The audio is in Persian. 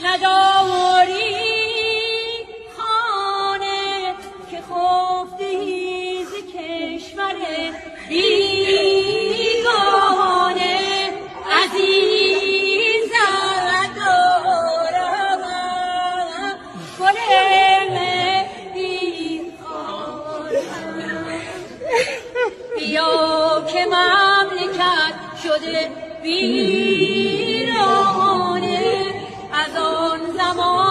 نداری خانه که خفتی ز کشور بیگانه عزیزت دارم گل مهدی خانم بیا که مملکت شده ویرانه از آن زمان